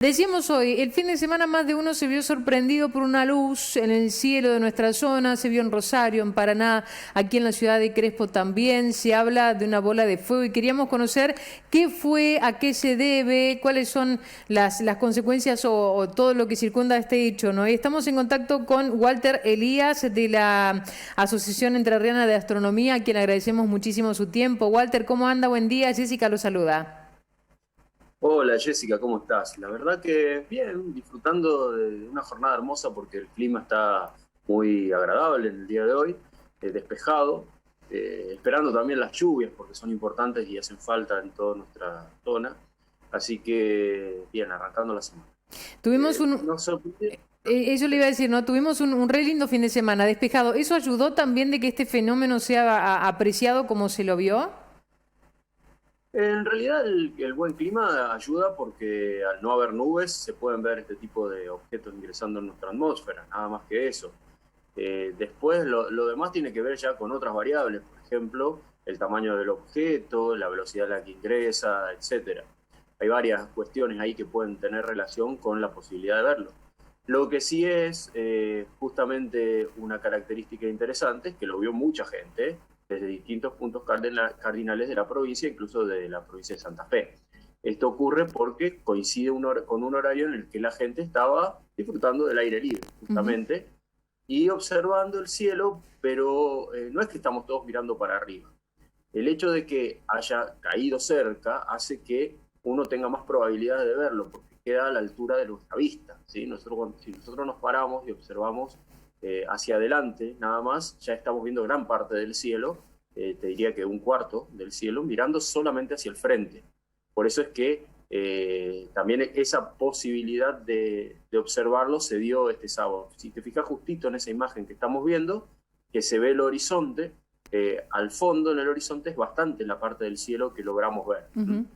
Decíamos hoy, el fin de semana más de uno se vio sorprendido por una luz en el cielo de nuestra zona, se vio en Rosario, en Paraná, aquí en la ciudad de Crespo también, se habla de una bola de fuego y queríamos conocer qué fue, a qué se debe, cuáles son las consecuencias o todo lo que circunda este hecho, ¿no? Y estamos en contacto con Walter Elías de la Asociación Entrerriana de Astronomía, a quien agradecemos muchísimo su tiempo. Walter, ¿cómo anda? Buen día, Jessica lo saluda. Hola Jessica, ¿cómo estás? La verdad que bien, disfrutando de una jornada hermosa porque el clima está muy agradable en el día de hoy, despejado, esperando también las lluvias porque son importantes y hacen falta en toda nuestra zona. Así que bien, arrancando la semana. Tuvimos un, Nos sorprendió. Eso le iba a decir, ¿no? Tuvimos un re lindo fin de semana, despejado. ¿Eso ayudó también de que este fenómeno sea apreciado como se lo vio? En realidad el buen clima ayuda porque al no haber nubes se pueden ver este tipo de objetos ingresando en nuestra atmósfera, nada más que eso. Después lo demás tiene que ver ya con otras variables, por ejemplo, el tamaño del objeto, la velocidad a la que ingresa, etcétera. Hay varias cuestiones ahí que pueden tener relación con la posibilidad de verlo. Lo que sí es justamente una característica interesante es que lo vio mucha gente desde distintos puntos cardinales de la provincia, incluso de la provincia de Santa Fe. Esto ocurre porque coincide con un horario en el que la gente estaba disfrutando del aire libre, Ujú. justamente, y observando el cielo, pero no es que estamos todos mirando para arriba. El hecho de que haya caído cerca hace que uno tenga más probabilidades de verlo, porque queda a la altura de nuestra vista. ¿Sí? Si nosotros nos paramos y observamos hacia adelante, nada más, ya estamos viendo gran parte del cielo, te diría que un cuarto del cielo, mirando solamente hacia el frente. Por eso es que también esa posibilidad de observarlo se dio este sábado. Si te fijas justito en esa imagen que estamos viendo, que se ve el horizonte, al fondo en el horizonte es bastante la parte del cielo que logramos ver. Ujú.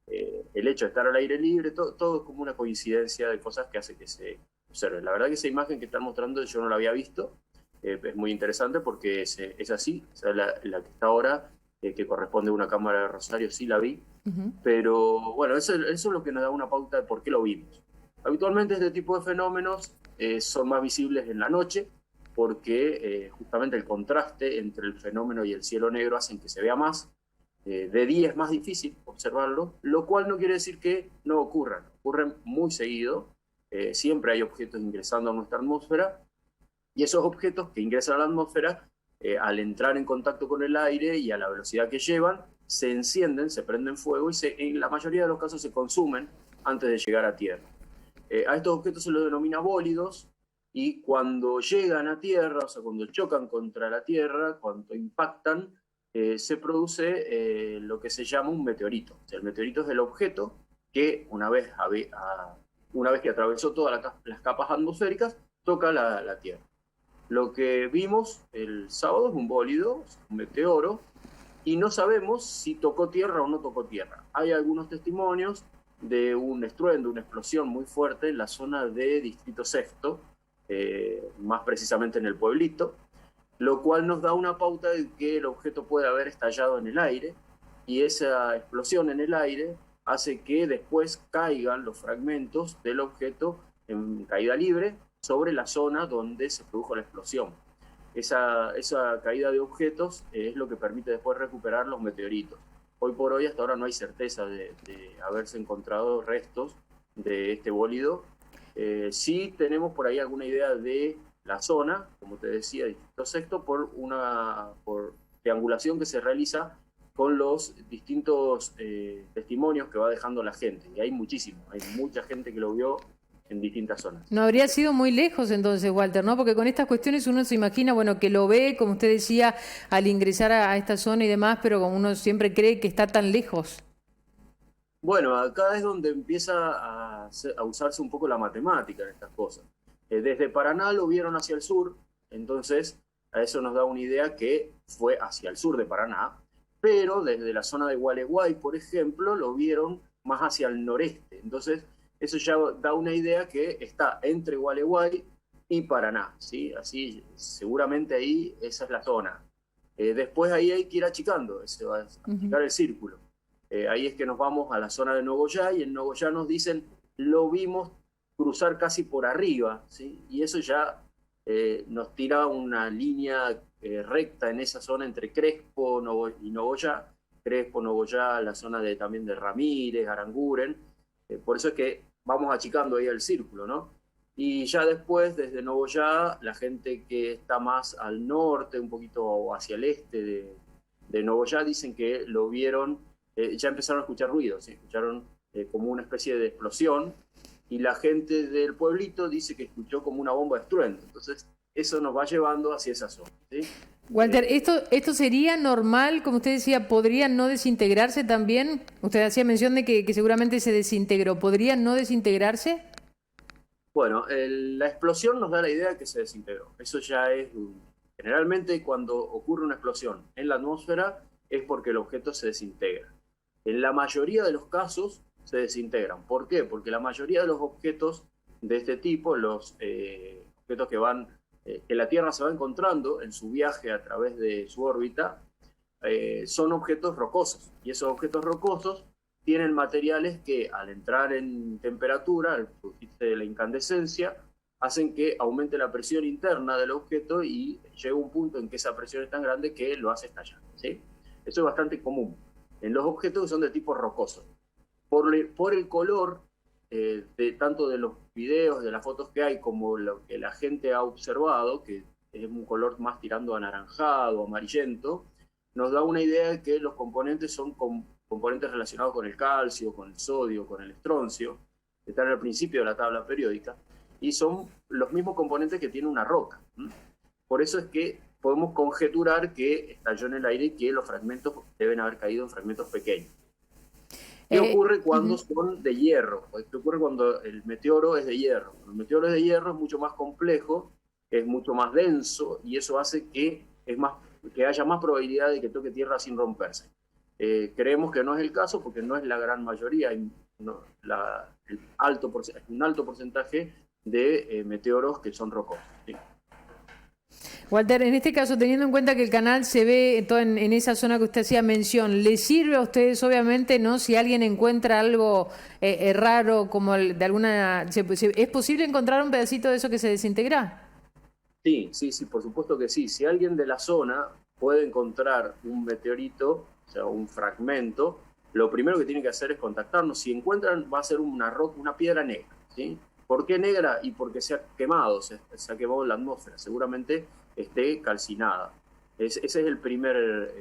El hecho de estar al aire libre, todo es como una coincidencia de cosas que hace que se observe. La verdad que esa imagen que están mostrando yo no la había visto, es muy interesante porque es así, o sea, la que está ahora, que corresponde a una cámara de Rosario, sí la vi, Ujú. pero bueno, eso es lo que nos da una pauta de por qué lo vimos. Habitualmente este tipo de fenómenos son más visibles en la noche porque justamente el contraste entre el fenómeno y el cielo negro hacen que se vea más. De día es más difícil observarlo, lo cual no quiere decir que no ocurran. Ocurren muy seguido, siempre hay objetos ingresando a nuestra atmósfera y esos objetos que ingresan a la atmósfera, al entrar en contacto con el aire y a la velocidad que llevan, se encienden, se prenden fuego y en la mayoría de los casos se consumen antes de llegar a tierra. A estos objetos se los denomina bólidos y cuando llegan a tierra, o sea, cuando chocan contra la tierra, cuando impactan, se produce lo que se llama un meteorito. O sea, el meteorito es el objeto que una vez que atravesó todas las capas atmosféricas, toca la Tierra. Lo que vimos el sábado es un bólido, un meteoro, y no sabemos si tocó tierra o no tocó tierra. Hay algunos testimonios de un estruendo, una explosión muy fuerte en la zona de Distrito Sexto, más precisamente en el pueblito, lo cual nos da una pauta de que el objeto puede haber estallado en el aire y esa explosión en el aire hace que después caigan los fragmentos del objeto en caída libre sobre la zona donde se produjo la explosión. Esa caída de objetos es lo que permite después recuperar los meteoritos. Hoy por hoy, hasta ahora, no hay certeza de haberse encontrado restos de este bólido. Sí tenemos por ahí alguna idea de la zona, como te decía, Distrito Sexto, por triangulación que se realiza con los distintos testimonios que va dejando la gente. Y hay muchísimo, hay mucha gente que lo vio en distintas zonas. No habría sido muy lejos entonces, Walter, ¿no? Porque con estas cuestiones uno se imagina, bueno, que lo ve, como usted decía, al ingresar a esta zona y demás, pero como uno siempre cree que está tan lejos. Bueno, acá es donde empieza a usarse un poco la matemática en estas cosas. Desde Paraná lo vieron hacia el sur, entonces a eso nos da una idea que fue hacia el sur de Paraná, pero desde la zona de Gualeguay, por ejemplo, lo vieron más hacia el noreste. Entonces, eso ya da una idea que está entre Gualeguay y Paraná, ¿sí? Así, seguramente ahí esa es la zona. Después ahí hay que ir achicando, se va a Ujú. achicar el círculo. Ahí es que nos vamos a la zona de Nogoyá y en Nogoyá nos dicen lo vimos cruzar casi por arriba, ¿sí? Y eso ya nos tira una línea recta en esa zona entre Crespo y Nogoyá. Crespo, Nogoyá, la zona también de Ramírez, Aranguren. Por eso es que vamos achicando ahí el círculo, ¿no? Y ya después, desde Nogoyá, la gente que está más al norte, un poquito hacia el este de Nogoyá, dicen que lo vieron, ya empezaron a escuchar ruidos, ¿sí? Escucharon como una especie de explosión, y la gente del pueblito dice que escuchó como una bomba de estruendo. Entonces, eso nos va llevando hacia esa zona, ¿sí? Walter, ¿esto sería normal? Como usted decía, ¿podría no desintegrarse también? Usted hacía mención de que seguramente se desintegró. ¿Podría no desintegrarse? Bueno, la explosión nos da la idea de que se desintegró. Eso ya es... Generalmente cuando ocurre una explosión en la atmósfera es porque el objeto se desintegra. En la mayoría de los casos se desintegran. ¿Por qué? Porque la mayoría de los objetos de este tipo, los objetos que la Tierra se va encontrando en su viaje a través de su órbita, son objetos rocosos. Y esos objetos rocosos tienen materiales que al entrar en temperatura, al producirse de la incandescencia, hacen que aumente la presión interna del objeto y llega un punto en que esa presión es tan grande que lo hace estallar, ¿sí? Eso es bastante común en los objetos que son de tipo rocoso. Por el color, tanto de los videos, de las fotos que hay, como lo que la gente ha observado, que es un color más tirando a anaranjado, amarillento, nos da una idea de que los componentes son componentes relacionados con el calcio, con el sodio, con el estroncio, que están al principio de la tabla periódica, y son los mismos componentes que tiene una roca. Por eso es que podemos conjeturar que estalló en el aire y que los fragmentos deben haber caído en fragmentos pequeños. ¿Qué ocurre cuando son de hierro? ¿Qué ocurre cuando el meteoro es de hierro? Cuando el meteoro es de hierro es mucho más complejo, es mucho más denso, y eso hace que haya más probabilidad de que toque tierra sin romperse. Creemos que no es el caso porque no es la gran mayoría, hay un alto porcentaje de meteoros que son rocosos, ¿sí? Walter, en este caso, teniendo en cuenta que el canal se ve en esa zona que usted hacía mención, ¿le sirve a ustedes, obviamente, no? Si alguien encuentra algo raro, como de alguna... ¿Es posible encontrar un pedacito de eso que se desintegra? Sí, por supuesto que sí. Si alguien de la zona puede encontrar un meteorito, o sea, un fragmento, lo primero que tiene que hacer es contactarnos. Si encuentran, va a ser una piedra negra, ¿sí? ¿Por qué negra? Y porque se ha quemado, se ha quemado en la atmósfera. Seguramente esté calcinada. Ese es el primer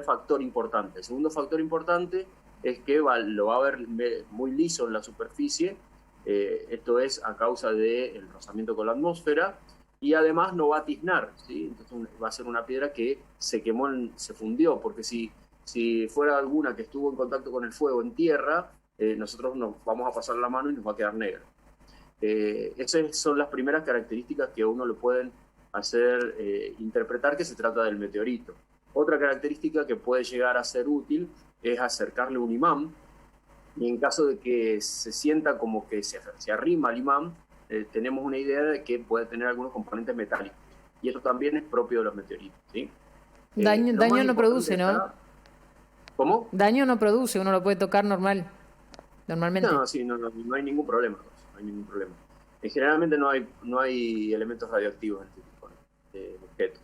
factor importante. El segundo factor importante es que lo va a ver muy liso en la superficie. Esto es a causa del rozamiento con la atmósfera. Y además no va a tiznar, ¿sí? Entonces va a ser una piedra que se quemó, se fundió, porque si fuera alguna que estuvo en contacto con el fuego en tierra, nosotros nos vamos a pasar la mano y nos va a quedar negra. Esas son las primeras características que a uno le pueden hacer interpretar que se trata del meteorito. Otra característica que puede llegar a ser útil es acercarle un imán, y en caso de que se sienta como que se arrima al imán, tenemos una idea de que puede tener algunos componentes metálicos. Y eso también es propio de los meteoritos, ¿sí? Daño no produce, ¿no? ¿Cómo? Daño no produce, uno lo puede tocar normalmente. No, sí, no hay ningún problema. No hay ningún problema. Generalmente no hay elementos radioactivos en este tipo de objetos.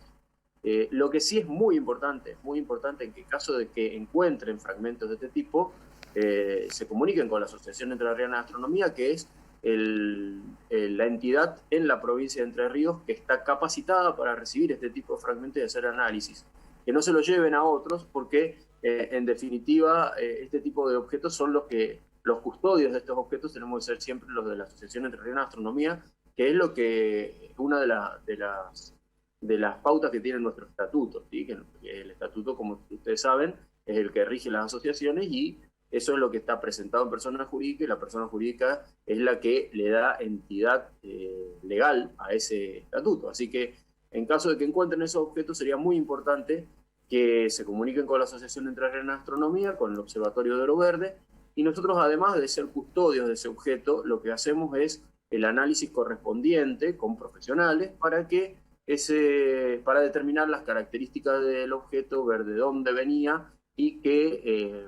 Lo que sí es muy importante en que en caso de que encuentren fragmentos de este tipo, se comuniquen con la Asociación Entrerriana de Astronomía, que es la entidad en la provincia de Entre Ríos que está capacitada para recibir este tipo de fragmentos y hacer análisis. Que no se lo lleven a otros porque, en definitiva, este tipo de objetos son los custodios de estos objetos tenemos que ser siempre los de la Asociación Entrerriana de Astronomía, que es una de las pautas que tiene nuestro estatuto, ¿sí? Que el estatuto, como ustedes saben, es el que rige las asociaciones, y eso es lo que está presentado en persona jurídica, y la persona jurídica es la que le da entidad legal a ese estatuto. Así que en caso de que encuentren esos objetos, sería muy importante que se comuniquen con la Asociación Entrerriana de Astronomía, con el Observatorio de Oro Verde, y nosotros, además de ser custodios de ese objeto, lo que hacemos es el análisis correspondiente con profesionales para determinar las características del objeto, ver de dónde venía y qué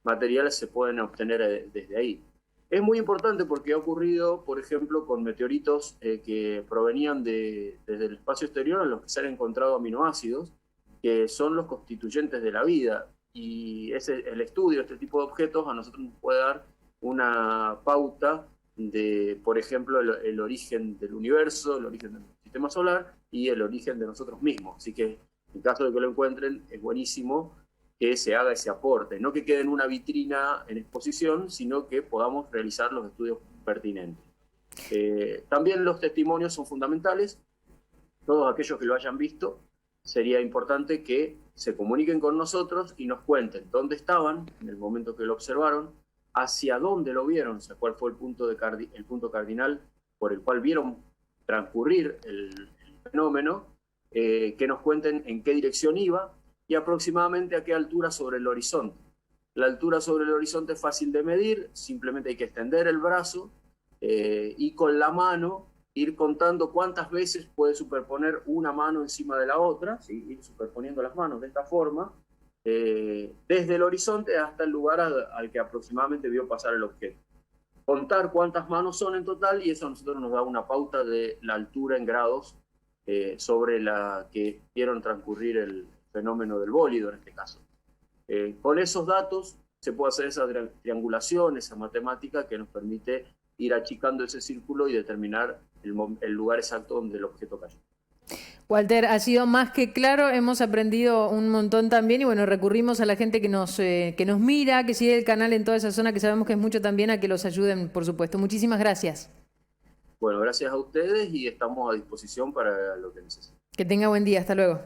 materiales se pueden obtener desde ahí. Es muy importante porque ha ocurrido, por ejemplo, con meteoritos que provenían desde el espacio exterior, en los que se han encontrado aminoácidos, que son los constituyentes de la vida. Y el estudio de este tipo de objetos a nosotros nos puede dar una pauta de, por ejemplo, el origen del universo, el origen del sistema solar y el origen de nosotros mismos. Así que en caso de que lo encuentren, es buenísimo que se haga ese aporte, no que quede en una vitrina en exposición, sino que podamos realizar los estudios pertinentes. También los testimonios son fundamentales. Todos aquellos que lo hayan visto, sería importante que se comuniquen con nosotros y nos cuenten dónde estaban en el momento que lo observaron, hacia dónde lo vieron, o sea, cuál fue el punto cardinal por el cual vieron transcurrir el fenómeno, que nos cuenten en qué dirección iba y aproximadamente a qué altura sobre el horizonte. La altura sobre el horizonte es fácil de medir, simplemente hay que extender el brazo y con la mano ir contando cuántas veces puede superponer una mano encima de la otra, ¿sí? Ir superponiendo las manos de esta forma, desde el horizonte hasta el lugar al que aproximadamente vio pasar el objeto. Contar cuántas manos son en total y eso a nosotros nos da una pauta de la altura en grados sobre la que vieron transcurrir el fenómeno del bólido en este caso. Con esos datos se puede hacer esa triangulación, esa matemática que nos permite ir achicando ese círculo y determinar el lugar exacto donde el objeto cayó. Walter, ha sido más que claro, hemos aprendido un montón también y bueno, recurrimos a la gente que nos mira, que sigue el canal en toda esa zona, que sabemos que es mucho también, a que los ayuden, por supuesto. Muchísimas gracias. Bueno, gracias a ustedes y estamos a disposición para lo que necesiten. Que tenga buen día, hasta luego.